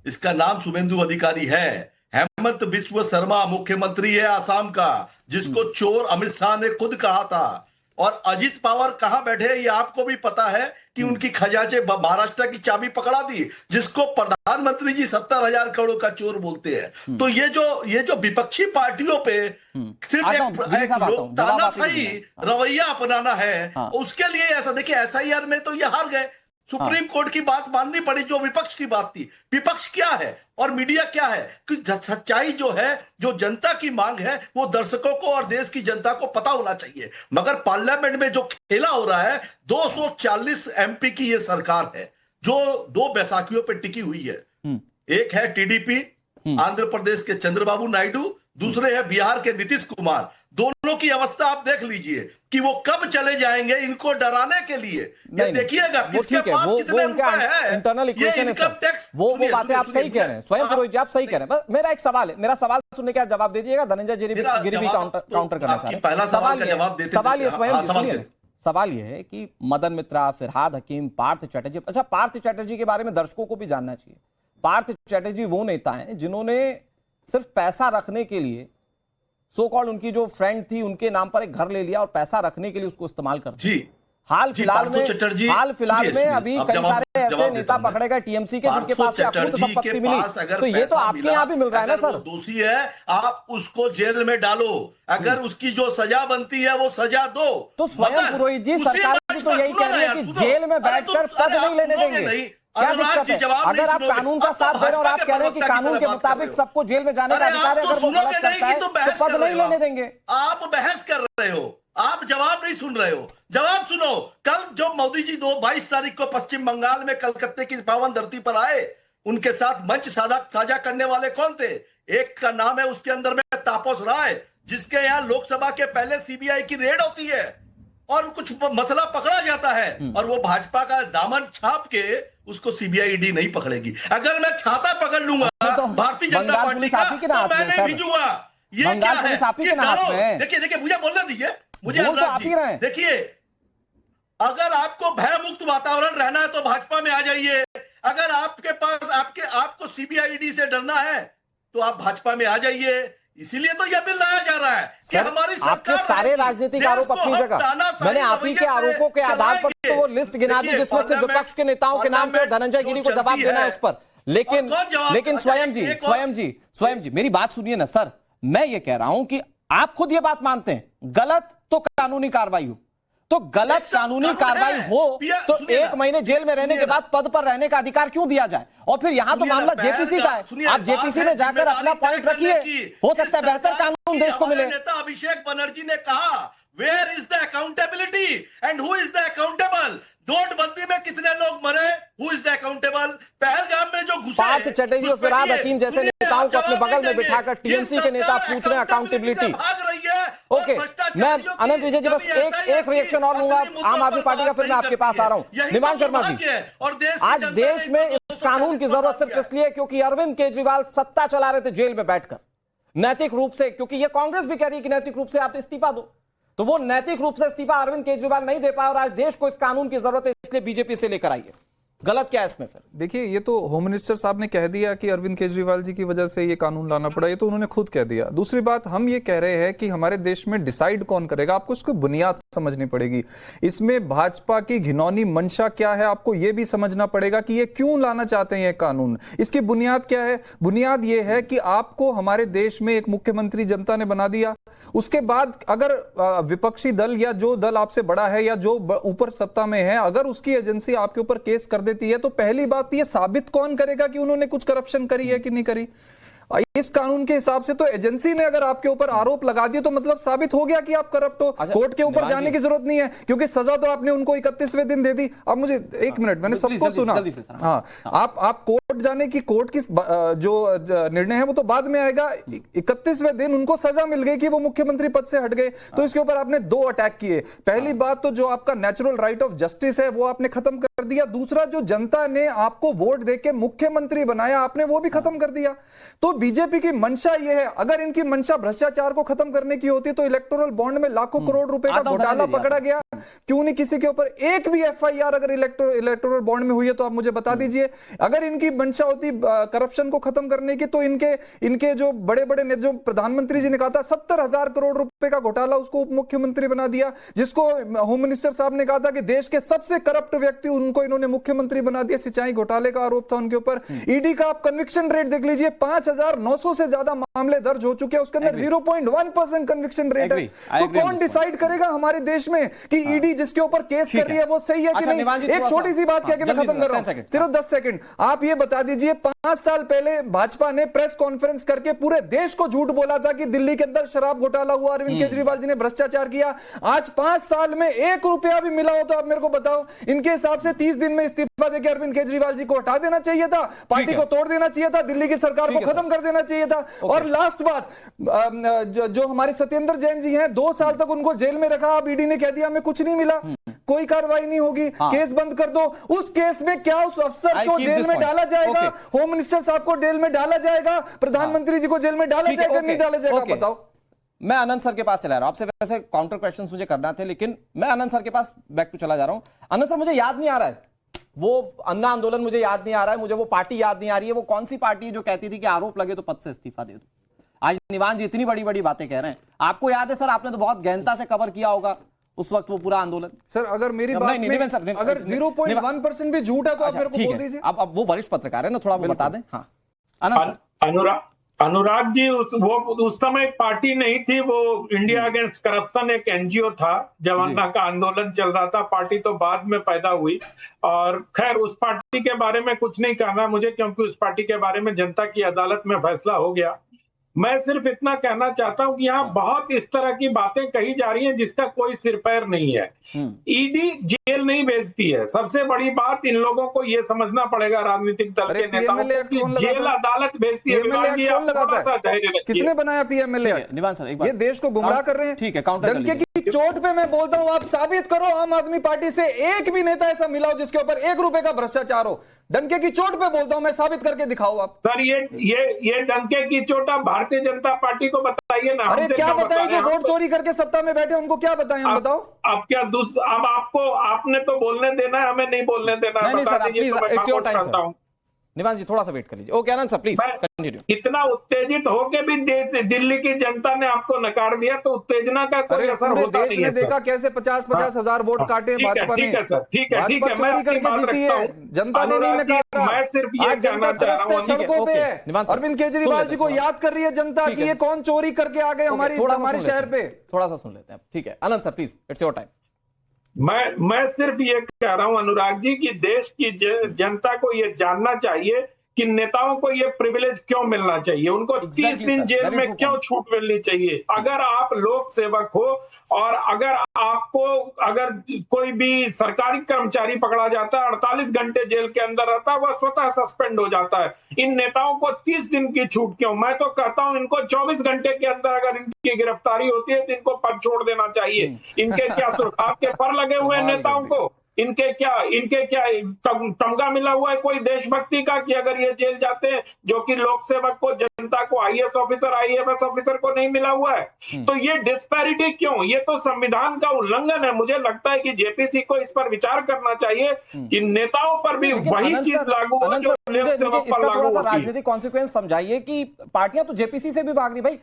इसका नाम शुभेंदु अधिकारी है। हेमंत बिस्व शर्मा मुख्यमंत्री है आसाम का, जिसको चोर अमित शाह ने खुद कहा था। और अजित पवार कहां बैठे ये आपको भी पता है कि उनकी खजाचे महाराष्ट्र की चाबी पकड़ा दी, जिसको प्रधानमंत्री जी 70,000 करोड़ का चोर बोलते हैं। तो ये जो विपक्षी पार्टियों पे सिर्फ एक लोग तानाशाही रवैया अपनाना है, उसके लिए ऐसा देखिए SIR में तो ये हार गए। सुप्रीम कोर्ट की बात माननी पड़ी जो विपक्ष की बात थी। विपक्ष क्या है और मीडिया क्या है कि सच्चाई जो है, जो जनता की मांग है, वो दर्शकों को और देश की जनता को पता होना चाहिए। मगर पार्लियामेंट में जो खेला हो रहा है, 240 MP की ये सरकार है जो 2 बैसाखियों पर टिकी हुई है। एक है TDP आंध्र प्रदेश के चंद्रबाबू नायडू, दूसरे है बिहार के नीतीश कुमार। दोनों की अवस्था आप देख लीजिए कि वो कब चले जाएंगे इनको डराने के लिए। ये देखिएगा किसके पास कितने रुपए हैं। इंटरनल इक्वेशन है सर, वो बातें आप सही कह रहे हैं। स्वयं पुरोहित जी आप सही कह रहे हैं। मेरा एक सवाल है, मेरा सवाल सुनने का जवाब दे दीजिएगा। धनंजय गिरी भी काउंटर करना चाह रहे हैं। पहला सवाल का जवाब देते सवाल यह है कि मदन मित्रा, फिरहाद हकीम, पार्थ चैटर्जी। अच्छा, पार्थ चैटर्जी के बारे में दर्शकों को भी जानना चाहिए। पार्थ चैटर्जी वो नेता हैं जिन्होंने सिर्फ पैसा रखने के लिए, सो कॉल्ड उनकी जो फ्रेंड थी उनके नाम पर एक घर ले लिया और पैसा रखने के लिए उसको इस्तेमाल कर दिया। हाल फिलहाल में अभी कई सारे ऐसे नेता पकड़े गए TMC के जिनके पास अपूर्व संपत्ति मिली। तो ये तो आपके यहाँ भी मिल रहा है ना सर। दोषी है, आप उसको जेल में डालो, अगर उसकी जो सजा बनती है वो सजा दो। तो स्वयं पुरोहित जी सरकार भी तो यही कह रही है कि जेल में बैठकर पद नहीं लेने देंगे। क्या दिक्कत है? अगर आप कानून का साथ दे रहे और आप कह रहे हैं कि कानून के मुताबिक सबको जेल में जाने का अधिकार है, अगर वो गलत करता है तो पद नहीं लेने देंगे। आप बहस कर रहे हो, आप जवाब नहीं सुन रहे हो। जवाब सुनो। कल जो मोदी जी 22 तारीख को पश्चिम बंगाल में कलकत्ते की पावन धरती पर आए, उनके साथ मंच साझा करने वाले कौन थे? एक का नाम है उसके अंदर में तापस राय, जिसके यहाँ लोकसभा के पहले CBI की रेड होती है और कुछ मसला पकड़ा जाता है और वो भाजपा का दामन छाप के उसको CBI ED नहीं पकड़ेगी। अगर मैं छाता पकड़ लूंगा भारतीय जनता पार्टी का तो मैं नहीं भिजूंगा। ये क्या है? देखिए मुझे बोलने दीजिए, मुझे देखिए, अगर आपको भय मुक्त वातावरण रहना है तो भाजपा में आ जाइए। अगर आपके पास आपको CBI ED से डरना है तो आप भाजपा में आ जाइए। इसीलिए तो यह बिल लाया जा रहा है कि हमारी सरकार, आपके सारे राजनीतिक आरोप अपनी जगह। मैंने आप ही के आरोपों के आधार पर तो वो लिस्ट गिना दी जिसमें से विपक्ष के नेताओं के नाम पे धनंजय गिरी को जवाब देना है उस पर। लेकिन स्वयं जी मेरी बात सुनिए ना सर। मैं ये कह रहा हूं कि आप खुद ये बात मानते हैं गलत तो कानूनी कार्रवाई हो, तो गलत कानूनी कार्रवाई हो तो 1 महीने जेल में रहने के बाद पद पर रहने का अधिकार क्यों दिया जाए? और फिर यहां तो मामला जेपीसी का है, आप जेपीसी में जाकर अपना पॉइंट रखिए, हो सकता है बेहतर कानून देश को मिले। नेता अभिषेक बनर्जी ने कहा, where is the accountability and who is the accountable? नोटबंदी में कितने लोग मरे? Who is the accountable? Pahalgam में जो घुसे, पार्थ चटर्जी और फिराद हकीम जैसे नेताओं को अपने बगल में बिठाकर टीएमसी के नेता पूछ रहे हैं अकाउंटेबिलिटी। भाग रही है। ओके, मैं अनंत विजय जी बस एक रिएक्शन और लूंगा आम आदमी पार्टी का, फिर मैं आपके पास आ रहा हूं। निमान शर्मा जी, आज देश में इस कानून की जरूरत सिर्फ इसलिए क्योंकि अरविंद केजरीवाल सत्ता चला रहे थे जेल में बैठकर, नैतिक रूप से, क्योंकि ये कांग्रेस भी कह रही है कि नैतिक रूप से आप इस्तीफा दो, तो वो नैतिक रूप से इस्तीफा अरविंद केजरीवाल नहीं दे पाए और आज देश को इस कानून की जरूरत है, इसलिए बीजेपी से लेकर आई है। गलत क्या है इसमें? फिर देखिए, ये तो होम मिनिस्टर साहब ने कह दिया कि अरविंद केजरीवाल जी की वजह से ये कानून लाना पड़ा, ये तो उन्होंने खुद कह दिया। दूसरी बात, हम ये कह रहे हैं कि हमारे देश में डिसाइड कौन करेगा, आपको इसको बुनियाद समझनी पड़ेगी। इसमें भाजपा की घिनौनी मंशा क्या है, आपको ये भी समझना पड़ेगा कि ये क्यों लाना चाहते हैं ये कानून। इसकी बुनियाद क्या है? बुनियाद ये है कि आपको हमारे देश में एक मुख्यमंत्री जनता ने बना दिया, उसके बाद अगर विपक्षी दल या जो दल आपसे बड़ा है या जो ऊपर सत्ता में है, अगर उसकी एजेंसी आपके ऊपर केस कर देती है, तो पहली बात ये साबित कौन करेगा कि उन्होंने कुछ करप्शन करी है कि नहीं करी? इस कानून के हिसाब से तो एजेंसी ने अगर आपके ऊपर आरोप लगा दिए तो मतलब साबित हो गया कि आप करप्ट हो। कोर्ट के ऊपर जाने की जरूरत नहीं है, क्योंकि सजा तो आपने उनको 31वें दिन दे दी। अब मुझे 1 मिनट, मैंने सबको सुना। हाँ, आप कोर्ट जाने की, कोर्ट की जो निर्णय है वो तो बाद में आएगा। 31वें दिन उनको सजा मिल गई कि वो मुख्यमंत्री पद से हट गए, तो इसके ऊपर आपने 2 अटैक किए। पहली बात तो जो आपका नेचुरल राइट ऑफ जस्टिस है वो आपने खत्म कर दिया। दूसरा, जो जनता ने आपको वोट देके मुख्यमंत्री बनाया, आपने वो भी खत्म कर दिया। तो बीजेपी की मंशा यह है, अगर इनकी मंशा भ्रष्टाचार को खत्म करने की होती तो इलेक्टोरल बॉन्ड में लाखों करोड़ रुपए का घोटाला पकड़ा गया, क्यों नहीं किसी के ऊपर एक भी एफआईआर अगर इलेक्टोरल बॉन्ड में हुई है तो आप मुझे बता दीजिए। अगर इनकी मंशा होती करप्शन को खत्म करने की, तो इनके जो बड़े बड़े जो प्रधानमंत्री जी ने कहा था 70,000 करोड़ रुपए का घोटाला, उसको उप मुख्यमंत्री बना दिया। जिसको होम मिनिस्टर साहब ने कहा था कि देश के सबसे करप्ट व्यक्ति, उनको इन्होंने मुख्यमंत्री बना दिया। सिंचाई घोटाले का आरोप था उनके ऊपर। ईडी का आप कन्विक्शन रेट देख लीजिए, 5,900 से ज्यादा मामले दर्ज हो चुके हैं, उसके अंदर 0.1% कन्विक्शन रेट है। तो कौन डिसाइड करेगा हमारे देश में कि ईडी जिसके ऊपर केस कर रही है वो सही है कि नहीं? एक छोटी सी बात कह के मैं खत्म कर रहा हूं, सिर्फ 10 सेकंड। आप ये बता दीजिए, 5 साल पहले भाजपा ने प्रेस कॉन्फ्रेंस करके पूरे देश को झूठ बोला था कि दिल्ली के अंदर शराब घोटाला हुआ, अरविंद केजरीवाल जी ने भ्रष्टाचार किया। आज 5 साल में 1 रुपया भी मिला हो तो आप मेरे को बताओ। इनके हिसाब से 30 दिन में इस्तीफा देकर अरविंद केजरीवाल जी को हटा देना चाहिए था, पार्टी को तोड़ देना चाहिए था, दिल्ली की सरकार को खत्म कर देना चाहिए था। और लास्ट बात, जो हमारे सत्येंद्र जैन जी हैं, 2 साल तक उनको जेल में रखा, अब ईडी ने कह दिया हमें कुछ नहीं मिला, कोई कार्रवाई नहीं होगी, केस बंद कर दो। उस केस में क्या उस अफसर को जेल में डाला जाएगा? होम मिनिस्टर साहब को जेल में डाला जाएगा? प्रधानमंत्री जी को जेल में डाला जाएगा? नहीं डाला जाएगा? बताओ। मैं अनंत सर के पास चला रहा हूं, आपसे वैसे काउंटर क्वेश्चंस मुझे करना थे, लेकिन मैं अनंत सर के पास बैक टू चला जा रहा हूं। अनंत सर, मुझे याद नहीं आ रहा है वो अन्ना आंदोलन, मुझे याद नहीं आ रहा है, मुझे वो पार्टी याद नहीं आ रही है, वो कौन सी पार्टी जो कहती थी कि आरोप लगे तो पद से इस्तीफा दे दो। आज निवान जी इतनी बड़ी बड़ी बातें कह रहे हैं, आपको याद है सर? आपने तो बहुत गहनता से कवर किया होगा उस वक्त वो पूरा आंदोलन। सर, अगर मेरी बात में सर, अगर 0.1% भी झूठ है तो आप मेरे को बोल दीजिए। अब वो वरिष्ठ पत्रकार है ना, थोड़ा वो बता दें। हाँ, अनुराग जी, उस समय एक पार्टी नहीं थी, वो इंडिया अगेंस्ट करप्शन एक एनजीओ था। जब अन्ना का आंदोलन चल रहा था, पार्टी तो बाद में पैदा हुई। और खैर, उस पार्टी के बारे में कुछ नहीं कहना मुझे, क्योंकि उस पार्टी के बारे में जनता की अदालत में फैसला हो गया। मैं सिर्फ इतना कहना चाहता हूं कि यहाँ बहुत इस तरह की बातें कही जा रही हैं जिसका कोई सिर पैर नहीं है। ईडी जेल नहीं भेजती है। सबसे बड़ी बात इन लोगों को ये समझना पड़ेगा, राजनीतिक दल के नेताओं को, कि जेल अदालत भेजती है। किसने बनाया पीएमएलए? निवान सर, एक बार, ये देश को गुमराह कर रहे हैं। ठीक है, काउंटर डंके की चोट पे मैं बोलता हूं, आप साबित करो आम आदमी पार्टी से एक भी नेता ऐसा मिला हो जिसके ऊपर 1 रुपए का भ्रष्टाचार हो। डंके की चोट पे बोलता हूं मैं, साबित करके दिखाओ आप। सर, ये डंके की चोट आप भारतीय जनता पार्टी को बताइए ना। अरे क्या बताएं? जो वोट चोरी करके सत्ता में बैठे उनको क्या बताएं? हम बताओ। अब क्या अब आपने तो बोलने देना है, हमें नहीं बोलने देना है। बता दीजिए तो मैं काम करता हूं। निवान जी, थोड़ा सा वेट कर लीजिए। Okay Anand sir, please continue. इतना उत्तेजित होके भी दिल्ली की जनता ने आपको नकार दिया, तो उत्तेजना का कोई असर होता नहीं है। देश ने देखा कैसे 50-50 हजार वोट काटे भाजपा ने। ठीक है सर, ठीक है, ठीक है, मैं चोरी करके जीती है, जनता ने नहीं नकारा। मैं सिर्फ ये कहना चाह रहा हूं, सड़कों पे है। अरविंद केजरीवाल जी को याद कर रही है जनता कि ये कौन चोरी करके आ गए हमारे शहर पे। थोड़ा सा सुन लेते हैं, ठीक है? Anand sir please, it's your time. मैं सिर्फ ये कह रहा हूं अनुराग जी कि देश की जनता को ये जानना चाहिए कि नेताओं को ये प्रिविलेज क्यों मिलना चाहिए, उनको 30 दिन जेल में क्यों छूट मिलनी चाहिए। अगर आप लोक सेवक हो और अगर कोई भी सरकारी कर्मचारी पकड़ा जाता है 48 घंटे जेल के अंदर रहता है, वह स्वतः सस्पेंड हो जाता है। इन नेताओं को 30 दिन की छूट क्यों? मैं तो कहता हूं इनको 24 घंटे के अंदर अगर इनकी गिरफ्तारी होती है तो इनको पद छोड़ देना चाहिए। इनके क्या सुरखाव के पर लगे हुए हैं नेताओं को? इनके क्या तमगा मिला हुआ है कोई देशभक्ति का कि अगर ये जेल जाते हैं, जो कि लोक सेवक को, जनता को, आईएएस ऑफिसर, आईएफएस ऑफिसर को नहीं मिला हुआ है? तो ये डिस्पैरिटी क्यों? ये तो संविधान का उल्लंघन है। मुझे लगता है कि जेपीसी को इस पर विचार करना चाहिए कि नेताओं पर भी वही चीज लागू हो जो लोक सेवक पर लागू होती है। राजनीतिक कॉन्सिक्वेंस समझाइए कि पार्टियां तो जेपीसी से भी भाग रही। भाई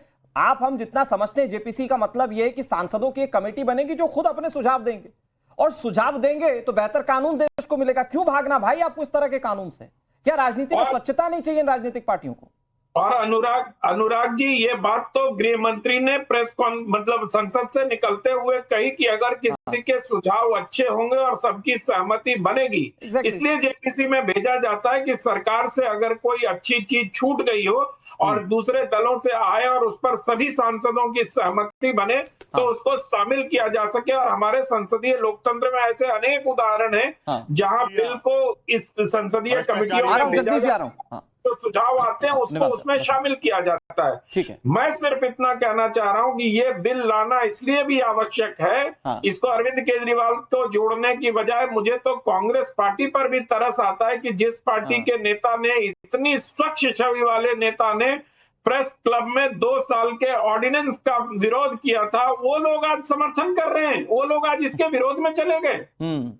हम जितना समझते हैं जेपीसी का मतलब यह है कि सांसदों की एक कमेटी बनेगी जो खुद अपने सुझाव देंगे, और सुझाव देंगे तो बेहतर कानून देश को मिलेगा। क्यों भागना भाई आपको इस तरह के कानून से? क्या राजनीति में स्वच्छता नहीं चाहिए राजनीतिक पार्टियों को? और अनुराग जी, ये बात तो गृह मंत्री ने मतलब संसद से निकलते हुए कही कि अगर किसी के सुझाव अच्छे होंगे और सबकी सहमति बनेगी, इसलिए जेपीसी में भेजा जाता है कि सरकार से अगर कोई अच्छी चीज छूट गई हो और दूसरे दलों से आए और उस पर सभी सांसदों की सहमति बने तो उसको शामिल किया जा सके। और हमारे संसदीय लोकतंत्र में ऐसे अनेक उदाहरण हैं जहां बिल को इस संसदीय कमेटियों में भेजा जाता है, तो सुझाव आते हैं उसको उसमें शामिल किया जाता है। ठीक है, मैं सिर्फ इतना कहना चाह रहा हूं कि ये बिल लाना इसलिए भी आवश्यक है, इसको अरविंद केजरीवाल को जोड़ने की बजाय मुझे तो कांग्रेस पार्टी पर भी तरस आता है कि जिस पार्टी के नेता ने, इतनी स्वच्छ छवि वाले नेता ने प्रेस क्लब में 2 साल के ऑर्डिनेंस का विरोध किया था, वो लोग आज समर्थन कर रहे हैं, वो लोग आज इसके विरोध में चले गए।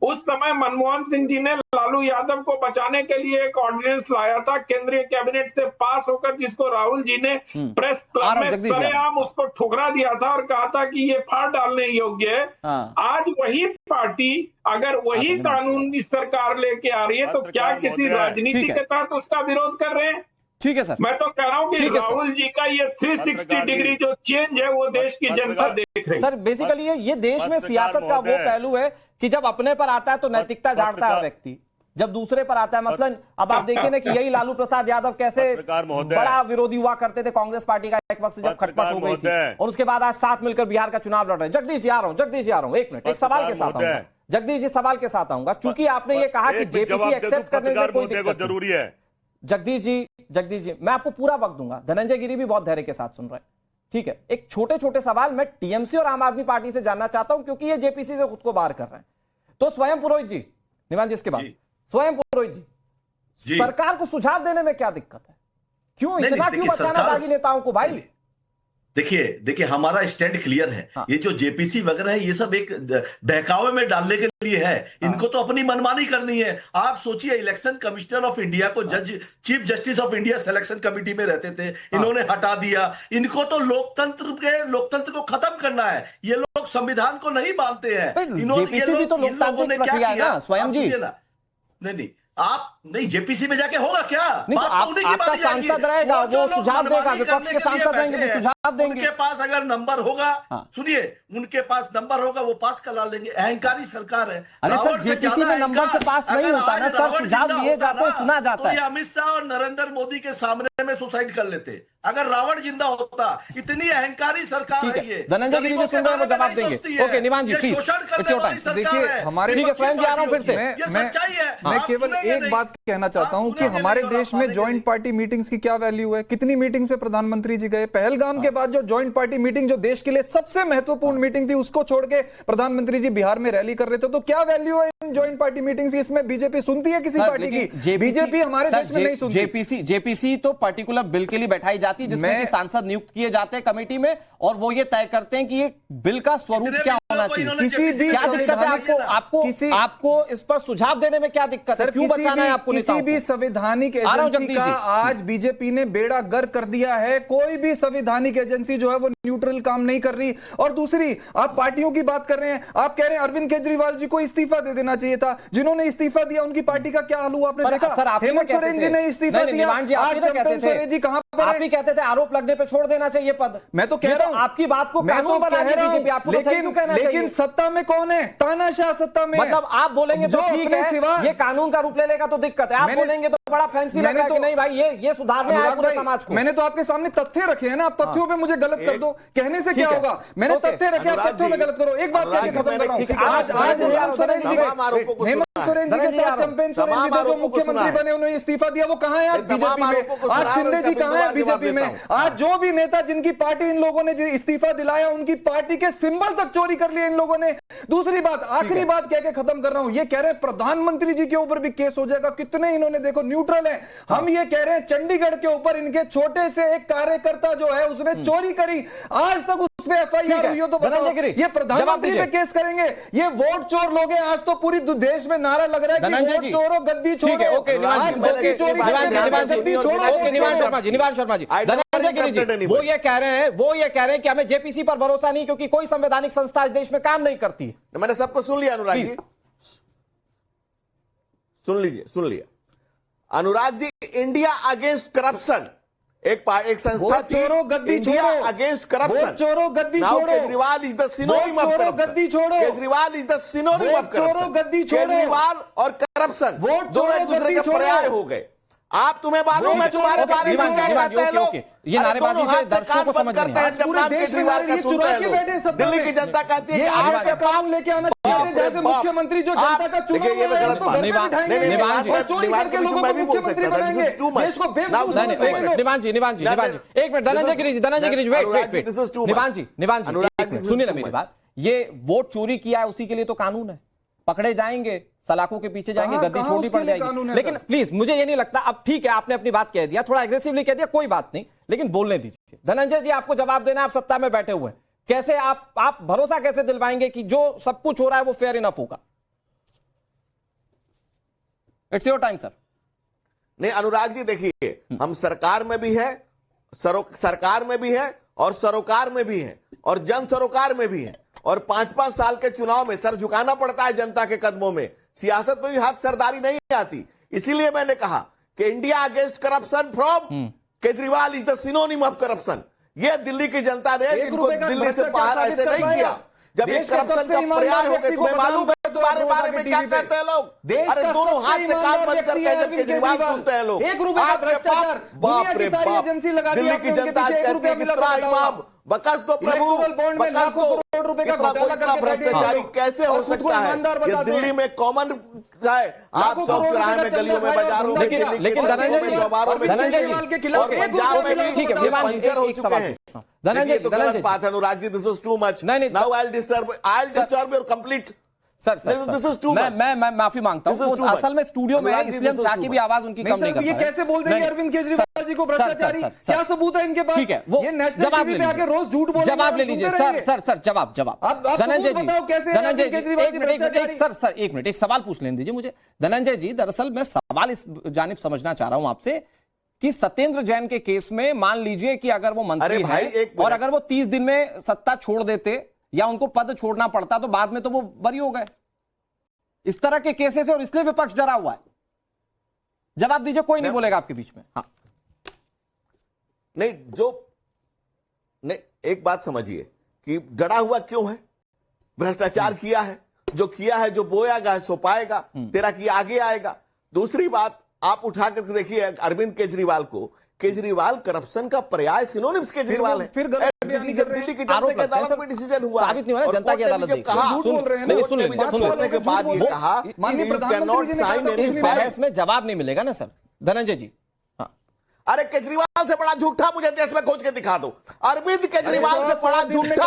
उस समय मनमोहन सिंह जी ने लालू यादव को बचाने के लिए एक ऑर्डिनेंस लाया था केंद्रीय कैबिनेट से पास होकर, जिसको राहुल जी ने प्रेस क्लब में सरेआम उसको ठुकरा दिया था और कहा था कि ये फाड़ डालने योग्य है। आज वही पार्टी अगर वही कानून इस सरकार लेके आ रही है तो क्या किसी राजनीति के तहत उसका विरोध कर रहे हैं? ठीक है सर, मैं तो कह रहा हूं कि राहुल जी का ये 360 डिग्री जो चेंज है वो देश की जनता देख रही है। सर बेसिकली ये देश में सियासत का वो पहलू है कि जब अपने पर आता है तो नैतिकता झाड़ता है व्यक्ति, जब दूसरे पर आता है, मसलन अब आप देखिए ना कि यही लालू प्रसाद यादव कैसे बड़ा विरोधी हुआ करते थे कांग्रेस पार्टी का एक वक्त से जब खटपट हो गई थी, और उसके बाद आज साथ मिलकर बिहार का चुनाव लड़ रहे हैं। जगदीश जी आ रहा हूं, एक मिनट, एक सवाल के साथ आऊंगा। जगदीश जी सवाल के साथ आऊंगा, चूंकि आपने ये कहा कि जेपीसी एक्सेप्ट करने में कोई दिक्कत जरूरी है। जगदीश जी मैं आपको पूरा वक्त दूंगा। धनंजय गिरी भी बहुत धैर्य के साथ सुन रहे हैं, ठीक है। एक छोटे छोटे सवाल मैं टीएमसी और आम आदमी पार्टी से जानना चाहता हूं, क्योंकि ये जेपीसी से खुद को बाहर कर रहे हैं। तो स्वयं पुरोहित जी, निवान जी इसके बाद स्वयं पुरोहित जी, सरकार को सुझाव देने में क्या दिक्कत है? क्यों बचाना बागी नेताओं को? भाई देखिए हमारा स्टैंड क्लियर है। ये जो जेपीसी वगैरह है ये सब एक बहकावे में डालने के लिए है। इनको तो अपनी मनमानी करनी है। आप सोचिए, इलेक्शन कमिश्नर ऑफ इंडिया को chief justice of India selection committee में रहते थे, इन्होंने हटा दिया। इनको तो लोकतंत्र को खत्म करना है। ये लोग संविधान को नहीं मानते हैं। इन लोगों ने क्या किया स्वयं जी? नहीं आप नहीं, जेपीसी में जाके होगा क्या? आपका सांसद रहेगा, वो सुझाव देगा, विपक्ष के सांसद रहेंगे, वो सुझाव देंगे। उनके पास अगर नंबर होगा, सुनिए, उनके पास नंबर होगा, वो पास करा लेंगे। अहंकारी सरकार है। अरे सर, जेपीसी में नंबर से पास नहीं होता ना सर, सुझाव दिए जाते हैं, सुना जाता है। तो ये अमित शाह और नरेंद्र मोदी के सामने में सुसाइड कर लेते अगर रावण जिंदा होता। इतनी अहंकारी सरकार है ये। धनंजय गिरी जी सुन रहे हैं, वो जवाब देंगे। ओके निवान जी, प्लीज। देखिए हमारे स्वयं जी आ रहा हूं फिर से। मैं केवल एक बात कहना चाहता हूं कि हमारे देश में ज्वाइंट पार्टी मीटिंग्स की क्या वैल्यू है? कितनी मीटिंग्स पे प्रधानमंत्री जी गए? पहलगाम के बाद जो ज्वाइंट पार्टी मीटिंग, जो देश के लिए सबसे महत्वपूर्ण मीटिंग थी, उसको छोड़ के प्रधानमंत्री जी बिहार में रैली कर रहे थे। तो क्या वैल्यू है इन ज्वाइंट पार्टी मीटिंग्स की? इसमें बीजेपी सुनती है किसी पार्टी की? बीजेपी हमारे देश में नहीं सुनती। जेपीसी तो पर्टिकुलर बिल के लिए बैठाई जाती है, जिसमें सांसद नियुक्त किए जाते हैं कमेटी में, और वो ये तय करते हैं कि ये बिल का स्वरूप क्या होना चाहिए। किसी भी क्या दिक्कत है आपको इस पर सुझाव देने में? क्या दिक्कत है? क्यों बचाना है आपको किसी भी संवैधानिक एजेंसी का आज बीजेपी ने बेड़ा गर्क कर दिया है। कोई भी संवैधानिक एजेंसी जो है वो न्यूट्रल काम नहीं कर रही। और दूसरी, आप पार्टियों की बात कर रहे हैं, आप कह रहे हैं अरविंद केजरीवाल जी को इस्तीफा दे देना चाहिए था। जिन्होंने इस्तीफा दिया उनकी पार्टी का क्या हाल हुआ आपने देखा? हेमंत सोरेन जी ने इस्तीफा दिया, आज चंपन सोरेन जी कहां पर? आप ही कहते थे आरोप लगने पे छोड़ देना चाहिए पद। मैं तो कह रहा हूं आपकी बात को कानून बना दी बीजेपी, आपको लेकिन सत्ता में कौन है? तानाशाह सत्ता में। मतलब आप बोलेंगे तो ठीक है, ये कानून का रूप ले लेगा तो दिक्कत है, आप बोलेंगे तो बड़ा फैंसी लग रहा है कि नहीं भाई ये सुधारने आए पूरे समाज को। मैंने तो आपके सामने तथ्य रखे हैं ना, आप तथ्यों पे मुझे गलत कर दो, कहने से क्या होगा? मैंने तथ्य रखे, आप तथ्यों में गलत करो। एक बात कहकर खत्म कर रहा हूं। आज हेमंत सोरेन जी के साथ चंपेन सोरेन जी जो मुख्यमंत्री बने उन्होंने इस्तीफा दिया, वो कहां है आज बीजेपी में? आज शिंदे जी कहां है बीजेपी में? आज जो भी नेता जिनकी पार्टी इन लोगों ने इस्तीफा दिलाया, उनकी पार्टी के सिंबल तक चोरी कर लिए इन लोगों ने। दूसरी बात, आखिरी बात कह के खत्म कर रहा हूं, ये कह रहे हैं प्रधानमंत्री जी के ऊपर भी केस हो जाएगा। कितने इन्होंने देखो न्यूट्रल है। हम ये कह रहे हैं चंडीगढ़ के ऊपर इनके छोटे से एक कार्यकर्ता जो है उसने चोरी करी, आज तक उस पे एफआईआर हुई हो तो बताओ, ये प्रधानमंत्री पे केस करेंगे? ये वोट चोर लोग हैं। आज तो पूरी देश में नारा लग रहा है कि वोट चोरो, गद्दी छोड़ो। निवान शर्मा जी, धनंजय गिरी जी वो ये कह रहे हैं कि हमें जेपीसी पर भरोसा नहीं क्योंकि कोई संवैधानिक संस्था इस देश में काम नहीं करती है। मैंने सबको सुन लिया अनुराग जी, सुन लिया Anurag ji. India against corruption एक संस्था थी, इंडिया अगेंस्ट करप्शन। चोरो गद्दी छोड़ो। Kejriwal is the synonym of corruption. गद्दी छोड़ो। Kejriwal is the synonym of corruption. गद्दी छोड़ो। केजरीवाल और करप्शन दोनों एक दूसरे के पर्याय हो गए। आप तुम्हें मालूम है तुम्हारे बारे में क्या कहते हैं लोग? ये नारेबाजी से दर्शकों को समझ नहीं है। जब नाम केजरीवाल का सुनते हैं लोग, दिल्ली की जनता कहती है कि आप काम लेके आना चाहिए, जैसे मुख्यमंत्री जो जनता का चुनाव निवान जी एक मिनट, धनंजय गिरी जी वेट, निवान जी सुनिए ना मेरी बात। ये वोट चोरी किया है उसी के लिए तो कानून है, पकड़े जाएंगे, सलाखों के पीछे जाएंगे, गद्दी छोटी पड़ जाएगी। लेकिन प्लीज मुझे ये नहीं लगता, अब ठीक है आपने अपनी बात कह दिया, थोड़ा एग्रेसिवली कह दिया, कोई बात नहीं, लेकिन बोलने दीजिए। धनंजय जी आपको जवाब देना, आप सत्ता में बैठे हुए हैं, कैसे आप भरोसा कैसे दिलवाएंगे कि जो सब कुछ हो रहा है वो फेयर इनफ होगा? It's your time sir. नहीं अनुराग जी देखिए, हम सरकार में भी है, सरकार में भी है और सरोकार में भी है और जन सरोकार में भी है, और 5-5 साल के चुनाव में सर झुकाना पड़ता है जनता के कदमों में। सियासत में भी हाथ सरदारी नहीं आती। इसीलिए मैंने कहा कि India against corruption from Kejriwal is the synonym of corruption. ये दिल्ली की जनता ने इनको दिल्ली से बाहर ऐसे नहीं किया। जब एक करप्शन का पर्याय हो गया, तुम्हें मालूम है तुम्हारे बारे में क्या कहते हैं लोग? अरे दोनों हाथ से काम बंद करते हैं जब केजरीवाल सुनते हैं लोग। बाप रे बाप, दिल्ली की जनता कहती है कितना इमाम, बकस दो प्रभु, बकस दो। इतना भ्रष्टाचारी कैसे हो सकता है? ये दिल्ली में कॉमन है। आप चौक चौराहे में, गलियों में, बाजारों में, लेकिन धनंजय जी और पंजाब में भी ठीक है, पंचर हो चुके हैं। धनंजय तो गलत बात है Anurag ji, this is too much. Now I will disturb your complete. Sir मैं माफी मांगता हूं, असल में स्टूडियो में इसलिए हम चाह के भी आवाज उनकी कम नहीं कर ये कैसे बोल देंगे अरविंद केजरीवाल जी को भ्रष्टाचारी? क्या सबूत है इनके पास? ठीक है, वो जवाब ले लीजिए, रोज झूठ बोल, जवाब ले लीजिए सर जवाब धनंजय जी, धनंजय जी एक मिनट एक सवाल पूछ लेने दीजिए मुझे। धनंजय जी दरअसल मैं सवाल इस जानिब समझना चाह रहा हूं आपसे कि सत्येंद्र जैन के केस में मान लीजिए कि अगर वो मंत्री है और अगर वो 30 दिन में सत्ता छोड़ देते या उनको पद छोड़ना पड़ता तो बाद में तो वो बरी हो गए। इस तरह के केसेस है और इसलिए विपक्ष डरा हुआ है। जवाब दीजिए, कोई नहीं बोलेगा आपके बीच में। हाँ नहीं, एक बात समझिए कि डरा हुआ क्यों है? भ्रष्टाचार किया है, जो किया है, जो बोयागा सो पाएगा, तेरा किया आगे आएगा। दूसरी बात आप उठा करके देखिए अरविंद केजरीवाल को, केजरीवाल करप्शन का पर्याय सिनोनिम्स केजरीवाल है। फिर दिल्ली की जनता की अदालत में डिसीजन हुआ, साबित नहीं हुआ, जनता की अदालत ने कहा, सुनने के बाद ये कहा इस बहस में जवाब नहीं मिलेगा ना सर। धनंजय जी अरे केजरीवाल से बड़ा झूठा मुझे देश में खोज के दिखा दो। अरविंद केजरीवाल से बड़ा झूठा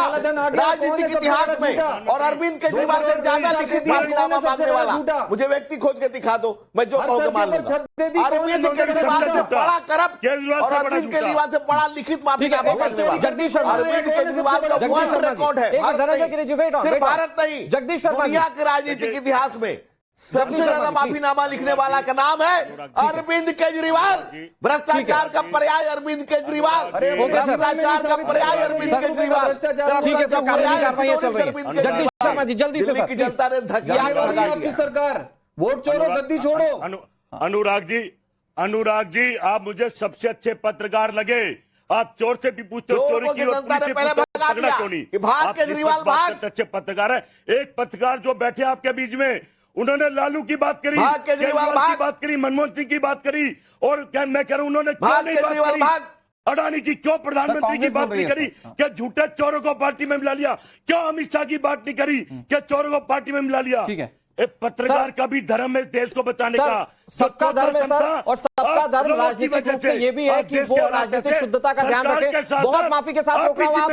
राजनीतिक इतिहास में, और अरविंद केजरीवाल से ज्यादा लिखित माफीनामा मांगने वाला मुझे व्यक्ति खोज के दिखा दो, मैं जो कहूँगा मान लूंगा। अरविंद केजरीवाल से बड़ा करप्ट और अरविंद केजरीवाल से बड़ा लिखित माफीनामा मांगने वाला जगदीश शर्मा, अरविंद केजरीवाल का वर्ल्ड रिकॉर्ड है। सिर्फ भारत नहीं, जगदीश शर्मा, दुनिया के राजनीतिक इतिहास में सबसे ज्यादा माफीनामा लिखने वाला का नाम है अरविंद केजरीवाल। भ्रष्टाचार का पर्याय अरविंद केजरीवाल, भ्रष्टाचार का पर्याय अरविंद केजरीवाल। ठीक है सर, जगदीश शर्मा जी जल्दी से की जनता ने आपकी सरकार वोट छोड़ो, गद्दी छोड़ो। अनुराग जी, आप मुझे सबसे अच्छे पत्रकार लगे। आप चोर से भी पूछते हो चोरी की, पकड़ा क्यों नहीं? भाग केजरीवाल भाग। अच्छे पत्रकार है। एक पत्रकार जो बैठे आपके बीच में, उन्होंने लालू की बात करी, केजरीवाल की बात करी, मनमोहन सिंह की बात करी, और क्या मैं कह रहा हूं उन्होंने क्यों नहीं बात करी? अडानी की क्यों प्रधानमंत्री की बात नहीं करी? क्या झूठे चोरों को पार्टी में मिला लिया? क्यों अमित शाह की बात नहीं करी? क्या चोरों को पार्टी में मिला लिया? ठीक है, एक पत्रकार का भी धर्म है देश को बचाने का। सबका धर्म है सर, और सबका धर्म राजनीतिक रूप से ये भी है कि वो राजनीतिक शुद्धता का ध्यान रखे। बहुत माफी के साथ रोक रहा हूं आप